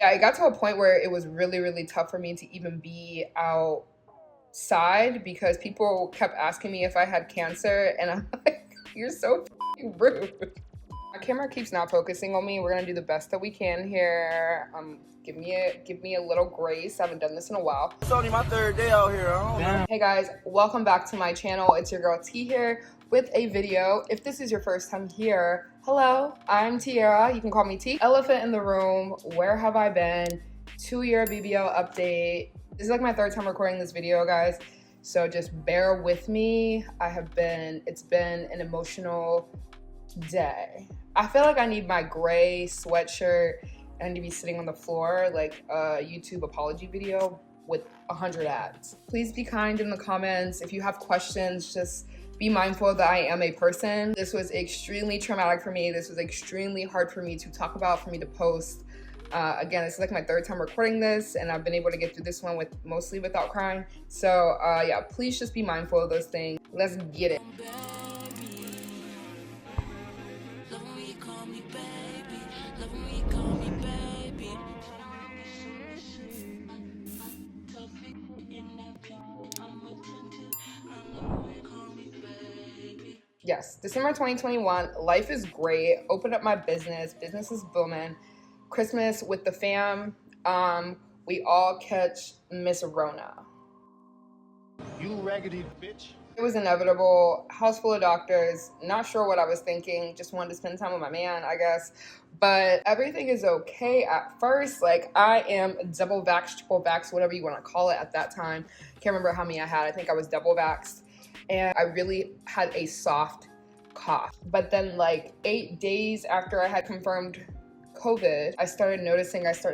Yeah, it got to a point where it was really tough for me to even be outside because people kept asking me if I had cancer, and I'm like, you're so rude. My camera keeps not focusing on me. We're gonna do the best that we can here. Give me a little grace. I haven't done this in a while. It's only my third day out here. I don't know. Hey guys, welcome back to my channel. It's your girl T here with a video. If this is your first time here, hello, I'm Tierra. You can call me T. Elephant in the room. Where have I been? 2-year BBL update. This is like my third time recording this video, guys. So just bear with me. It's been an emotional day. I feel like I need my gray sweatshirt and I need to be sitting on the floor like a YouTube apology video with 100 ads. Please be kind in the comments. If you have questions, just be mindful that I am a person. This was extremely traumatic for me. This was extremely hard for me to talk about, for me to post. Again, this is like my third time recording this, and I've been able to get through this one mostly without crying. So yeah, please just be mindful of those things. Let's get it. Yes, December 2021, life is great. Opened up my business is booming. Christmas with the fam, we all catch Miss Rona. You raggedy bitch. It was inevitable. House full of doctors. Not sure what I was thinking. Just wanted to spend time with my man, I guess. But everything is okay at first. Like, I am double vaxxed, triple vaxxed, whatever you want to call it at that time. Can't remember how many I had. I think I was double vaxxed. And I really had a soft cough. But then like 8 days after I had confirmed COVID, I started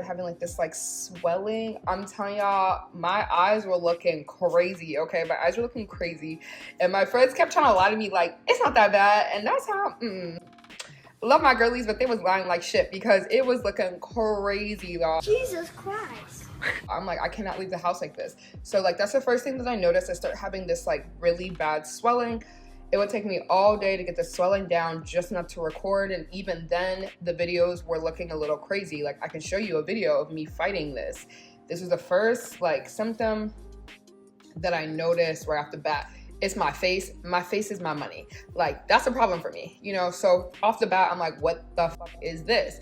having like this like swelling. I'm telling y'all, my eyes were looking crazy, okay? My eyes were looking crazy. And my friends kept trying to lie to me like, it's not that bad. And that's how, love my girlies, but they was lying like shit because it was looking crazy, y'all. Jesus Christ. I'm like, I cannot leave the house like this. So like, that's the first thing that I noticed. I started having this like really bad swelling. It would take me all day to get the swelling down just enough to record. And even then the videos were looking a little crazy. Like, I can show you a video of me fighting this. This was the first like symptom that I noticed right off the bat. It's my face. My face is my money. Like, that's a problem for me, you know? So off the bat, I'm like, what the fuck is this?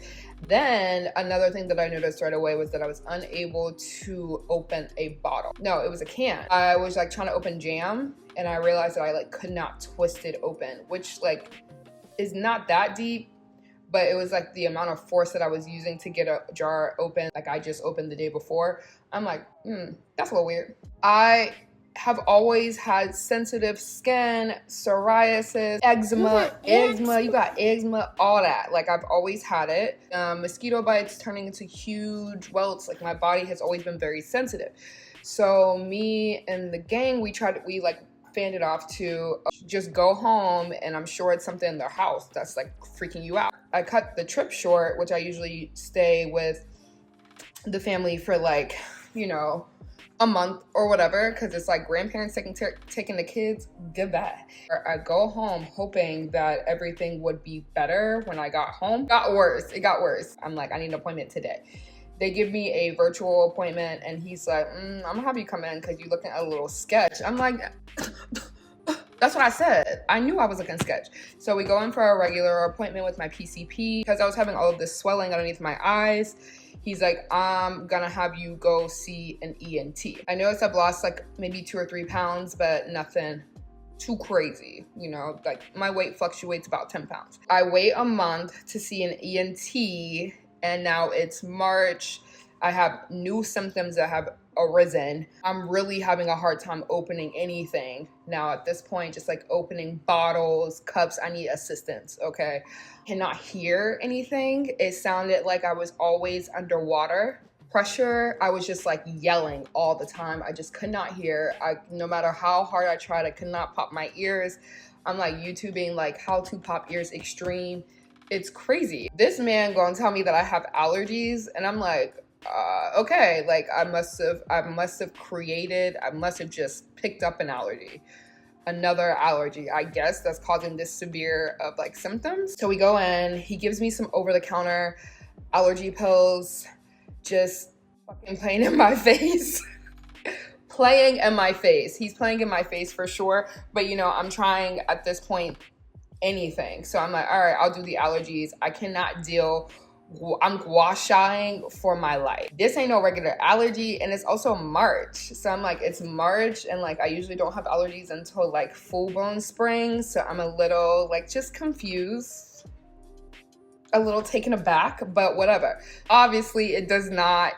Then another thing that I noticed right away was that I was unable to open a bottle. No, it was a can. I was like trying to open jam and I realized that I like could not twist it open, which like is not that deep, but it was like the amount of force that I was using to get a jar open, like I just opened the day before. I'm like, that's a little weird. I have always had sensitive skin, psoriasis, eczema, you got eczema, all that. Like, I've always had it. Mosquito bites turning into huge welts. Like, my body has always been very sensitive. So me and the gang, we like fanned it off to just go home, and I'm sure it's something in their house that's like freaking you out. I cut the trip short, which I usually stay with the family for like, you know, a month or whatever, because it's like grandparents taking the kids, goodbye. I go home hoping that everything would be better. When I got home, it got worse. I'm like, I need an appointment today. They give me a virtual appointment and he's like, I'm gonna have you come in because you're looking at a little sketch. I'm like, that's what I said. I knew I was looking sketch. So we go in for a regular appointment with my PCP because I was having all of this swelling underneath my eyes. He's like, I'm gonna have you go see an ENT. I noticed I've lost like maybe 2 or 3 pounds, but nothing too crazy. You know, like my weight fluctuates about 10 pounds. I wait a month to see an ENT and now it's March. I have new symptoms that have arisen. I'm really having a hard time opening anything now at this point, just like opening bottles, cups. I need assistance, okay? Cannot hear anything. It sounded like I was always underwater. Pressure, I was just like yelling all the time. I just could not hear. No matter how hard I tried, I could not pop my ears. I'm like YouTubing like how to pop ears extreme. It's crazy. This man gonna tell me that I have allergies and I'm like, okay, like I must have just picked up an allergy. Another allergy, I guess, that's causing this severe of like symptoms. So we go in, he gives me some over-the-counter allergy pills. just fucking playing in my face. Playing in my face. He's playing in my face for sure. But you know, I'm trying at this point anything. So I'm like, all right, I'll do the allergies. I cannot deal. I'm gua shying for my life. This ain't no regular allergy, and it's also March. So I'm like, it's March, and like I usually don't have allergies until like full-blown spring. So I'm a little like just confused, a little taken aback, but whatever. Obviously, it does not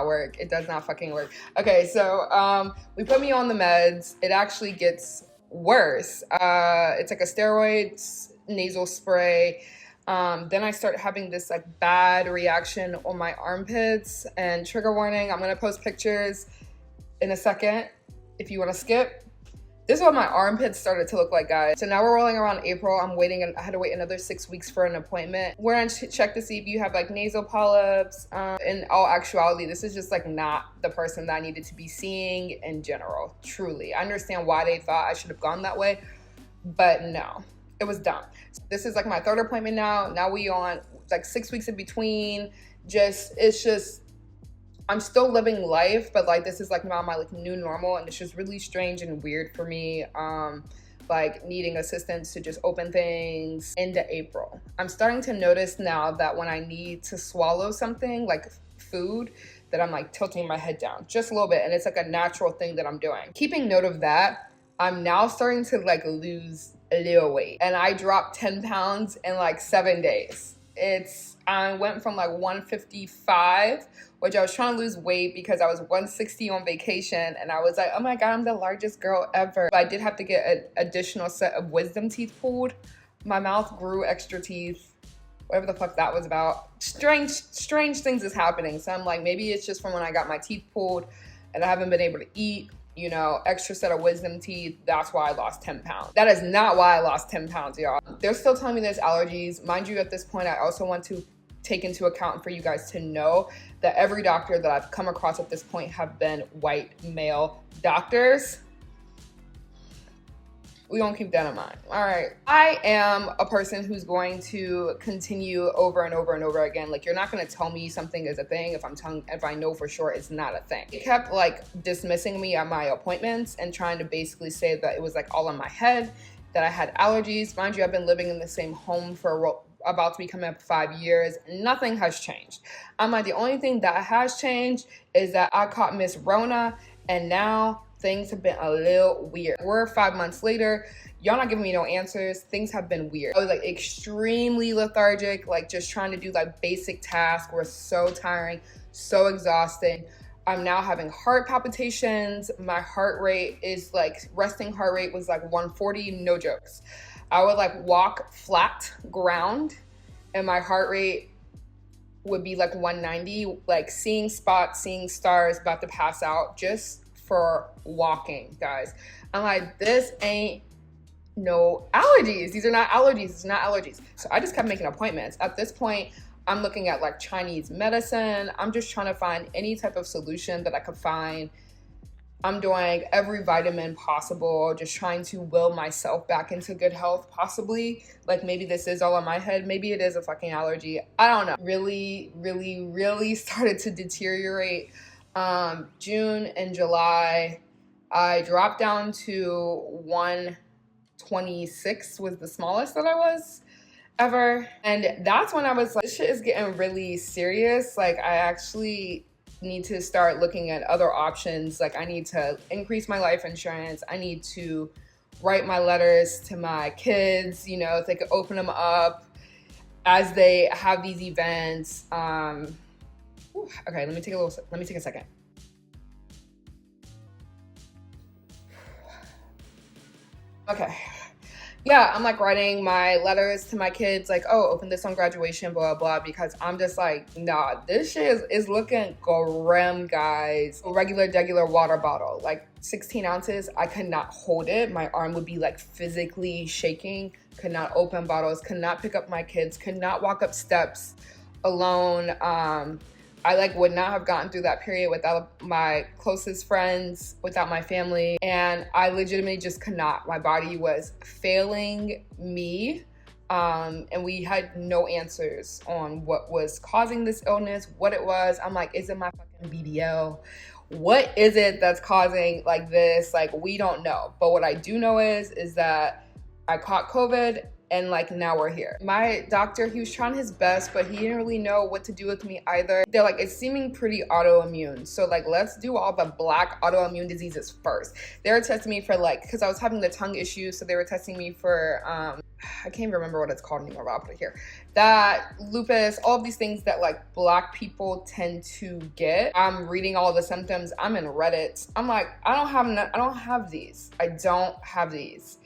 work. It does not fucking work. Okay, so we put me on the meds. It actually gets worse. It's like a steroids nasal spray. Then I start having this like bad reaction on my armpits, and trigger warning, I'm gonna post pictures in a second if you want to skip. This is what my armpits started to look like, guys. So now we're rolling around April. I had to wait another 6 weeks for an appointment. We're gonna check to see if you have like nasal polyps. In all actuality, this is just like not the person that I needed to be seeing in general, truly. I understand why they thought I should have gone that way, but no, it was dumb. This is like my third appointment now. Now we on like 6 weeks in between. It's just, I'm still living life, but like this is like now my like new normal, and it's just really strange and weird for me. Like needing assistance to just open things into April. I'm starting to notice now that when I need to swallow something like food, that I'm like tilting my head down just a little bit, and it's like a natural thing that I'm doing. Keeping note of that, I'm now starting to like lose a little weight, and I dropped 10 pounds in like 7 days. I went from like 155, which I was trying to lose weight because I was 160 on vacation, and I was like, oh my God, I'm the largest girl ever. But I did have to get an additional set of wisdom teeth pulled. My mouth grew extra teeth, whatever the fuck that was about. Strange things is happening. So I'm like, maybe it's just from when I got my teeth pulled and I haven't been able to eat, you know, extra set of wisdom teeth. That's why I lost 10 pounds. That is not why I lost 10 pounds, y'all. They're still telling me there's allergies. Mind you, at this point, I also want to take into account for you guys to know that every doctor that I've come across at this point have been white male doctors. We gonna keep that in mind. All right. I am a person who's going to continue over and over and over again. Like, you're not gonna tell me something is a thing if I know for sure it's not a thing. They kept like dismissing me at my appointments and trying to basically say that it was like all in my head, that I had allergies. Mind you, I've been living in the same home for about to be coming up 5 years. Nothing has changed. I'm like, the only thing that has changed is that I caught Miss Rona, and now things have been a little weird. We're 5 months later. Y'all not giving me no answers. Things have been weird. I was like extremely lethargic, like just trying to do like basic tasks were so tiring, so exhausting. I'm now having heart palpitations. My heart rate is like, resting heart rate was like 140, no jokes. I would like walk flat ground and my heart rate would be like 190, like seeing spots, seeing stars, about to pass out just for walking, guys. I'm like, this ain't no allergies. These are not allergies. It's not allergies. So I just kept making appointments. At this point, I'm looking at like Chinese medicine. I'm just trying to find any type of solution that I could find. I'm doing every vitamin possible, just trying to will myself back into good health, possibly. Like, maybe this is all in my head. Maybe it is a fucking allergy. I don't know. Really started to deteriorate. June and July, I dropped down to 126 was the smallest that I was ever. And that's when I was like, this shit is getting really serious. Like, I actually need to start looking at other options. Like, I need to increase my life insurance. I need to write my letters to my kids, you know, if they could open them up as they have these events. Okay, let me take a second. Okay. Yeah, I'm like writing my letters to my kids, like, oh, open this on graduation, blah, blah, because I'm just like, nah, this shit is looking grim, guys. A regular water bottle, like 16 ounces, I could not hold it. My arm would be like physically shaking, could not open bottles, could not pick up my kids, could not walk up steps alone. I like would not have gotten through that period without my closest friends, without my family. And I legitimately just could not. My body was failing me. And we had no answers on what was causing this illness, what it was. I'm like, is it my fucking BBL? What is it that's causing like this? Like, we don't know. But what I do know is that I caught COVID, and like now we're here. My doctor, he was trying his best, but he didn't really know what to do with me either. They're like, it's seeming pretty autoimmune. So like, let's do all the black autoimmune diseases first. They were testing me for like, because I was having the tongue issues. So they were testing me for, I can't even remember what it's called anymore, but I'll put it here. That, lupus, all of these things that like black people tend to get. I'm reading all the symptoms. I'm in Reddit. I'm like, I don't have these. I don't have these.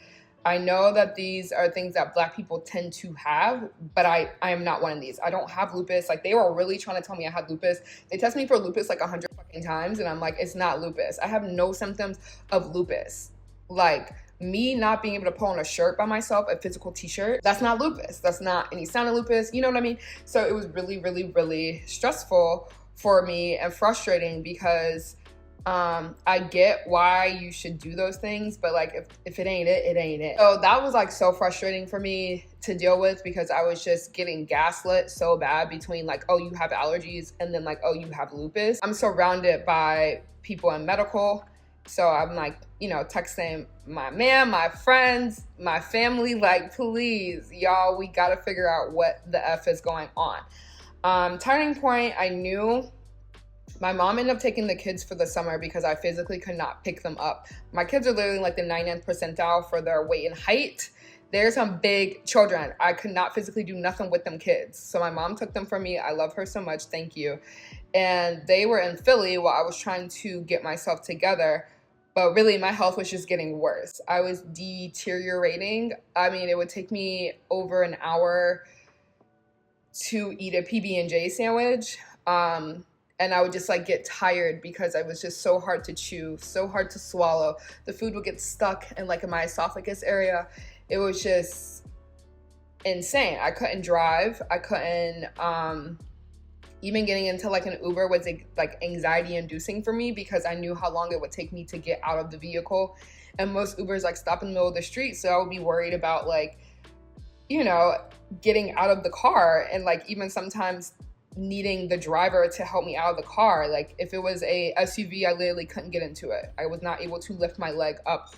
I know that these are things that black people tend to have, but I am not one of these. I don't have lupus. Like, they were really trying to tell me I had lupus. They test me for lupus like 100 fucking times, and I'm like, it's not lupus. I have no symptoms of lupus. Like, me not being able to pull on a shirt by myself, a physical t-shirt, that's not lupus. That's not any sign of lupus. You know what I mean? So it was really, really, really stressful for me and frustrating because I get why you should do those things, but like if it ain't it, it ain't it. So that was like so frustrating for me to deal with because I was just getting gaslit so bad between like, oh, you have allergies, and then like, oh, you have lupus. I'm surrounded by people in medical. So I'm like, you know, texting my man, my friends, my family, like, please, y'all, we gotta figure out what the F is going on. Turning point, I knew. My mom ended up taking the kids for the summer because I physically could not pick them up. My kids are literally like the 90th percentile for their weight and height. They're some big children. I could not physically do nothing with them kids. So my mom took them from me. I love her so much. Thank you. And they were in Philly while I was trying to get myself together. But really, my health was just getting worse. I was deteriorating. I mean, it would take me over an hour to eat a PB&J sandwich. And I would just like get tired because I was just so hard to chew, so hard to swallow. The food would get stuck in like in my esophagus area. It was just insane. I couldn't drive. I couldn't, even getting into like an Uber was like anxiety inducing for me because I knew how long it would take me to get out of the vehicle. And most Ubers like stop in the middle of the street. So I would be worried about like, you know, getting out of the car and like even sometimes needing the driver to help me out of the car. Like if it was a SUV, I literally couldn't get into it. I was not able to lift my leg up,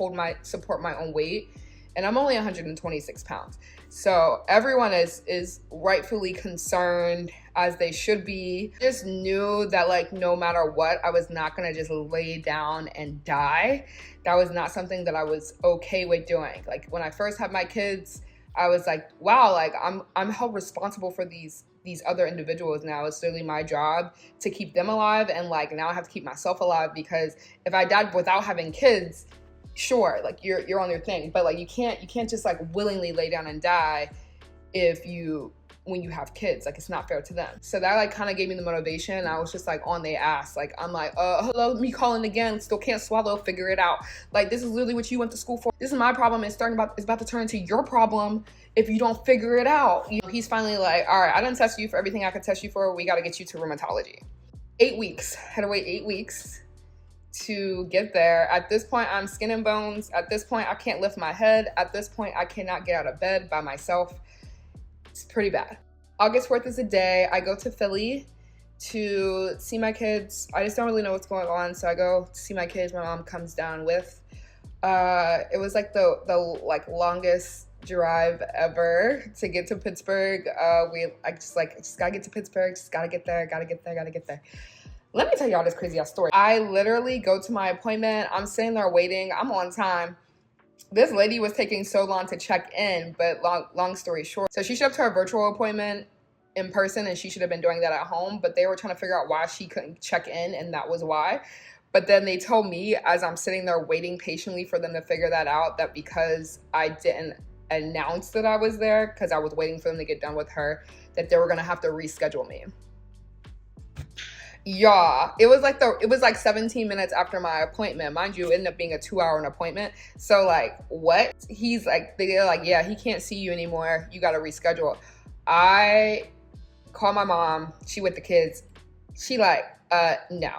support my own weight. And I'm only 126 pounds. So everyone is rightfully concerned, as they should be. Just knew that like no matter what, I was not gonna just lay down and die. That was not something that I was okay with doing. Like when I first had my kids, I was like, wow, like I'm held responsible for these other individuals now. It's literally my job to keep them alive, and like now I have to keep myself alive because if I died without having kids, sure, like you're on your thing, but like you can't just like willingly lay down and die when you have kids. Like it's not fair to them. So that like kind of gave me the motivation. I was just like on their ass. Like I'm like, hello, me calling again, still can't swallow, figure it out. Like this is literally what you went to school for. This is my problem. It's about to turn into your problem if you don't figure it out. You know, he's finally like, all right, I didn't test you for everything I could test you for. We got to get you to rheumatology. 8 weeks. Had to wait 8 weeks to get there. At this point, I'm skin and bones. At this point, I can't lift my head. At this point, I cannot get out of bed by myself. It's pretty bad. August 4th is a day. I go to Philly to see my kids. I just don't really know what's going on, so I go to see my kids. My mom comes down with. It was like the like longest drive ever to get to Pittsburgh. I just gotta get to Pittsburgh. Just gotta get there. Let me tell y'all this crazy ass story. I literally go to my appointment. I'm sitting there waiting. I'm on time. This lady was taking so long to check in, but long story short. So she showed up to her virtual appointment in person, and she should have been doing that at home, but they were trying to figure out why she couldn't check in, and that was why. But then they told me as I'm sitting there waiting patiently for them to figure that out, that because I didn't announce that I was there, because I was waiting for them to get done with her, that they were gonna have to reschedule me. Yeah, it was like 17 minutes after my appointment. Mind you, it ended up being a 2-hour appointment. So like, what? He's like, they're like, yeah, he can't see you anymore. You got to reschedule. I call my mom. She with the kids. She like, no,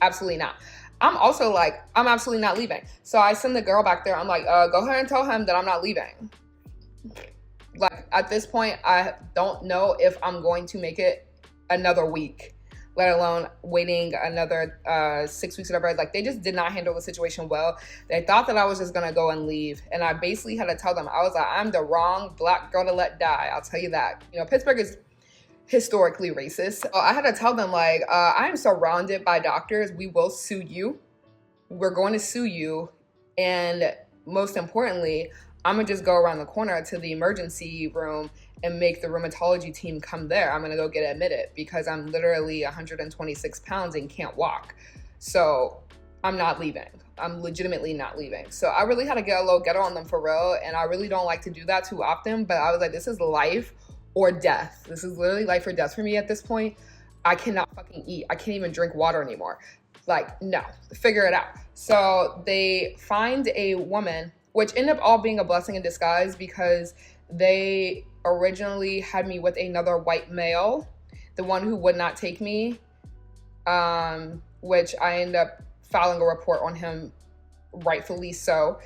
absolutely not. I'm also like, I'm absolutely not leaving. So I send the girl back there. I'm like, go ahead and tell him that I'm not leaving. Like, At this point, I don't know if I'm going to make it another week, let alone waiting another 6 weeks or whatever. Like, they just did not handle the situation well. They thought that I was just gonna go and leave. And I basically had to tell them, I was like, I'm the wrong Black girl to let die. I'll tell you that. You know, Pittsburgh is historically racist. So I had to tell them, like, I am surrounded by doctors. We will sue you. We're going to sue you. And most importantly, I'm gonna just go around the corner to the emergency room and make the rheumatology team come there. I'm gonna go get admitted because I'm literally 126 pounds and can't walk. So I'm not leaving. I'm legitimately not leaving. So I really had to get a little ghetto on them for real. And I really don't like to do that too often, but I was like, this is life or death. This is literally life or death for me at this point. I cannot fucking eat. I can't even drink water anymore. Like, no, figure it out. So they find a woman, which ended up all being a blessing in disguise because they originally had me with another white male, the one who would not take me, which I ended up filing a report on him, rightfully so.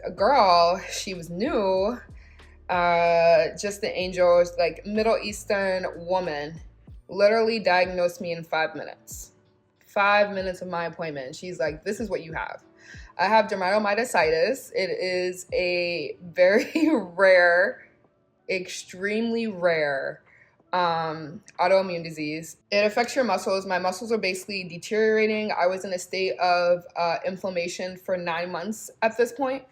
A girl, she was new, just the angels, like Middle Eastern woman, literally diagnosed me in 5 minutes. 5 minutes of my appointment. She's like, this is what you have. I have dermatomyositis. It is a very rare, extremely rare autoimmune disease. It affects your muscles. My muscles are basically deteriorating. I was in a state of inflammation for 9 months at this point,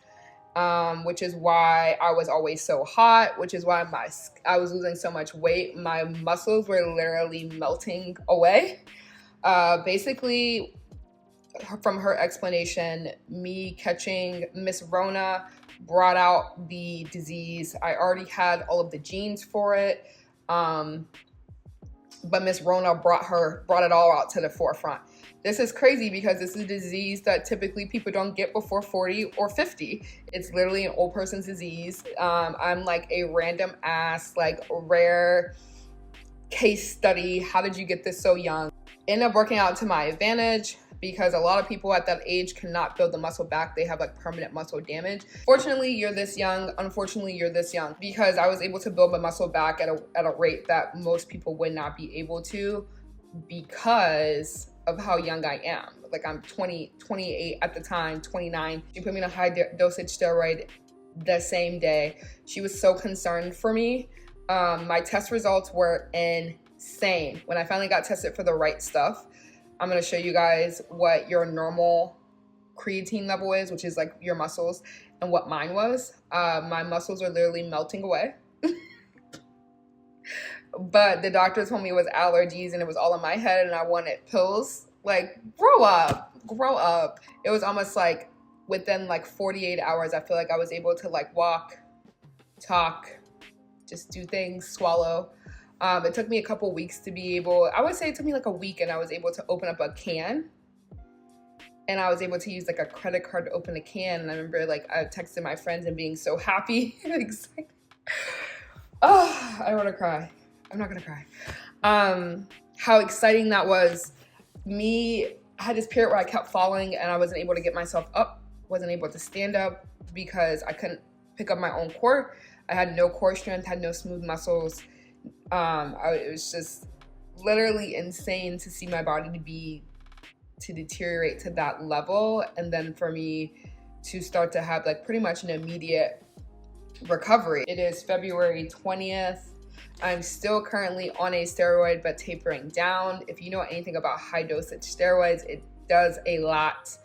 which is why I was always so hot, which is why I was losing so much weight. My muscles were literally melting away. Basically, from her explanation, me catching Miss Rona brought out the disease. I already had all of the genes for it, but Miss Rona brought it all out to the forefront. This is crazy because this is a disease that typically people don't get before 40 or 50. It's literally an old person's disease. I'm like a random ass, like rare case study. How did you get this so young? Ended up working out to my advantage because a lot of people at that age cannot build the muscle back. They have like permanent muscle damage. Fortunately, you're this young. Unfortunately, you're this young because I was able to build my muscle back at a rate that most people would not be able to because of how young I am. Like, I'm 28 at the time, 29. She put me on a high dosage steroid the same day. She was so concerned for me. My test results were insane. When I finally got tested for the right stuff, I'm gonna show you guys what your normal creatine level is, which is like your muscles, and what mine was. My muscles are literally melting away. But the doctor told me it was allergies and it was all in my head and I wanted pills. Like, grow up. It was almost like within like 48 hours, I feel like I was able to like walk, talk, just do things, swallow. It took me a couple weeks to be able, I would say it took me like a week, and I was able to open up a can. And I was able to use like a credit card to open a can. And I remember like I texted my friends and being so happy and excited. Oh, I don't want to cry. I'm not going to cry. How exciting that was. I had this period where I kept falling and I wasn't able to get myself up, wasn't able to stand up because I couldn't pick up my own core. I had no core strength, had no smooth muscles. It was just literally insane to see my body to deteriorate to that level, and then for me to start to have like pretty much an immediate recovery. It is February 20th. I'm still currently on a steroid, but tapering down. If you know anything about high dosage steroids, it does a lot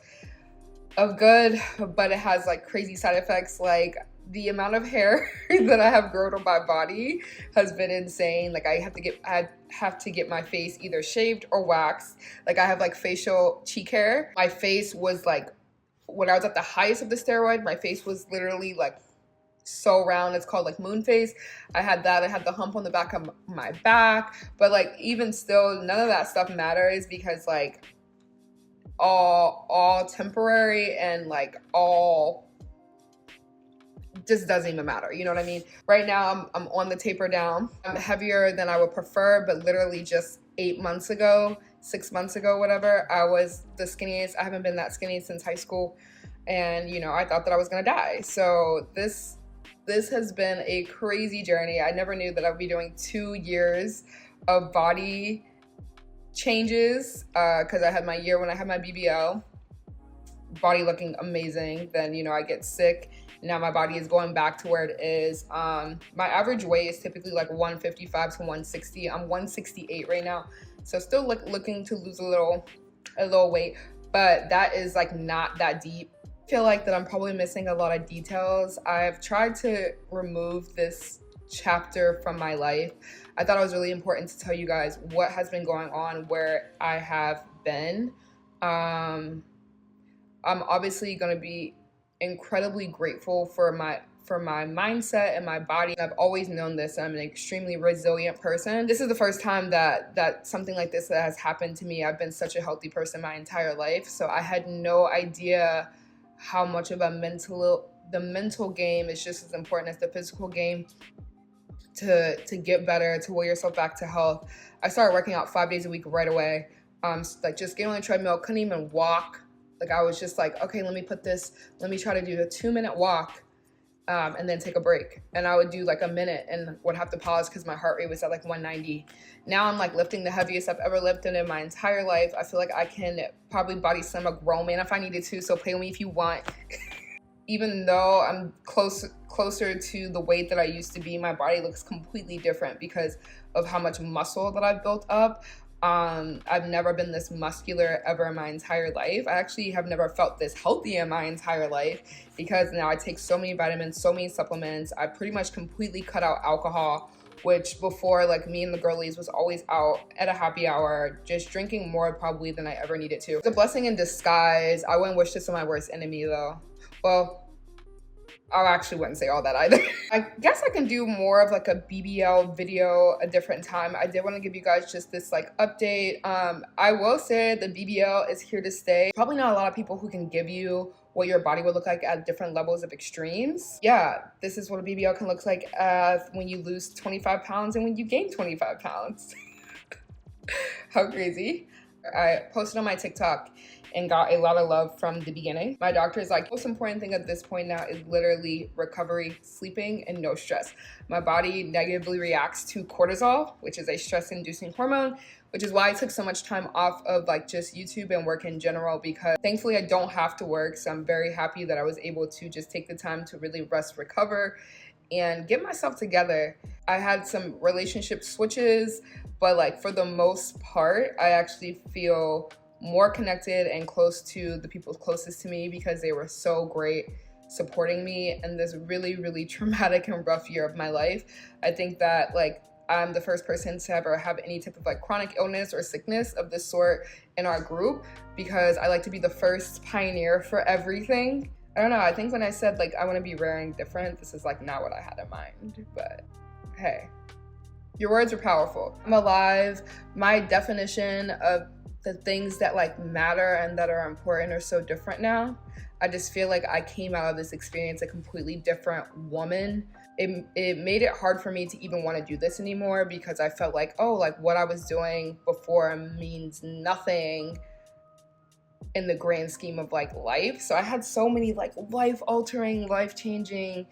of good, but it has like crazy side effects. Like, the amount of hair that I have grown on my body has been insane. Like, I have to get my face either shaved or waxed. Like, I have like facial cheek hair. My face was like, when I was at the highest of the steroid, my face was literally like so round. It's called like moon face. I had that. I had the hump on the back of my back. But like, even still, none of that stuff matters because like all temporary and like all just doesn't even matter. You know what I mean? Right now, I'm on the taper down. I'm heavier than I would prefer, but literally just 8 months ago, 6 months ago, whatever, I was the skinniest. I haven't been that skinny since high school. And, you know, I thought that I was going to die. So this This has been a crazy journey. I never knew that I'd be doing 2 years of body changes because I had my year when I had my BBL, body looking amazing. Then, you know, I get sick. Now my body is going back to where it is. My average weight is typically like 155 to 160. I'm 168 right now. So still looking to lose a little weight, but that is like not that deep. I feel like that I'm probably missing a lot of details. I've tried to remove this chapter from my life. I thought it was really important to tell you guys what has been going on, where I have been. I'm obviously going to be incredibly grateful for my mindset and my body. I've always known this. I'm an extremely resilient person. This is the first time that something like this has happened to me. I've been such a healthy person my entire life, so I had no idea how much of the mental game is just as important as the physical game to get better, to will yourself back to health. I started working out 5 days a week right away. Like just getting on the treadmill, couldn't even walk. Like I was just like, okay, let me try to do a 2-minute walk and then take a break. And I would do like a minute and would have to pause because my heart rate was at like 190. Now I'm like lifting the heaviest I've ever lifted in my entire life. I feel like I can probably body slam a grown man if I needed to, so play with me if you want. Even though I'm closer to the weight that I used to be, my body looks completely different because of how much muscle that I've built up. I've never been this muscular ever in my entire life. I actually have never felt this healthy in my entire life because now I take so many vitamins, so many supplements. I pretty much completely cut out alcohol, which before, like, me and the girlies was always out at a happy hour, just drinking more probably than I ever needed to. It's a blessing in disguise. I wouldn't wish this on my worst enemy though. Well, I actually wouldn't say all that either. I guess I can do more of like a BBL video a different time. I did want to give you guys just this like update. I will say the BBL is here to stay. Probably not a lot of people who can give you what your body would look like at different levels of extremes. Yeah, this is what a BBL can look like when you lose 25 pounds and when you gain 25 pounds. How crazy. I posted on my TikTok and got a lot of love from the beginning. My doctor is like, most important thing at this point now is literally recovery, sleeping, and no stress. My body negatively reacts to cortisol, which is a stress-inducing hormone, which is why I took so much time off of like just YouTube and work in general, because thankfully I don't have to work. So I'm very happy that I was able to just take the time to really rest, recover, and get myself together. I had some relationship switches, but like for the most part, I actually feel more connected and close to the people closest to me because they were so great supporting me in this really, really traumatic and rough year of my life. I think that like I'm the first person to ever have any type of like chronic illness or sickness of this sort in our group because I like to be the first pioneer for everything. I don't know, I think when I said like I want to be rare and different, this is like not what I had in mind, but hey, your words are powerful. I'm alive. My definition of the things that like matter and that are important are so different now. I just feel like I came out of this experience a completely different woman. It made it hard for me to even want to do this anymore because I felt like, oh, like what I was doing before means nothing in the grand scheme of like life. So I had so many like life-altering, life-changing,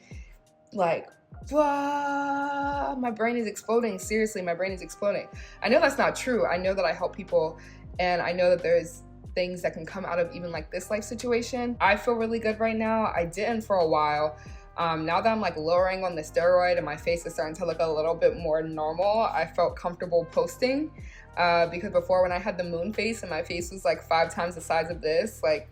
like blah, my brain is exploding. Seriously, my brain is exploding. I know that's not true. I know that I help people and I know that there's things that can come out of even like this life situation. I feel really good right now. I didn't for a while. Now that I'm like lowering on the steroid and my face is starting to look a little bit more normal, I felt comfortable posting because before when I had the moon face and my face was like 5 times the size of this, like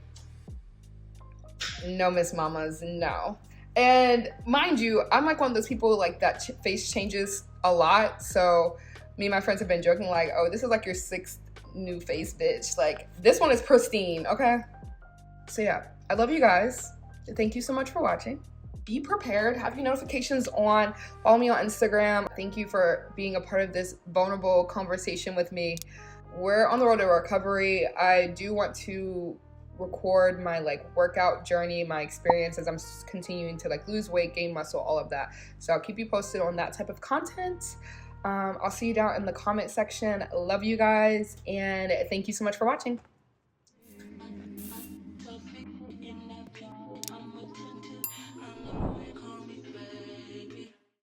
no Miss Mamas, no. And mind you, I'm like one of those people like that face changes a lot. So me and my friends have been joking like, oh, this is like your 6th new face, bitch. Like this one is pristine, okay? So yeah, I love you guys. Thank you so much for watching. Be prepared, have your notifications on, follow me on Instagram. Thank you for being a part of this vulnerable conversation with me. We're on the road to recovery. I do want to record my like workout journey, my experience as I'm continuing to like lose weight, gain muscle, all of that. So I'll keep you posted on that type of content. I'll see you down in the comment section. Love you guys and thank you so much for watching.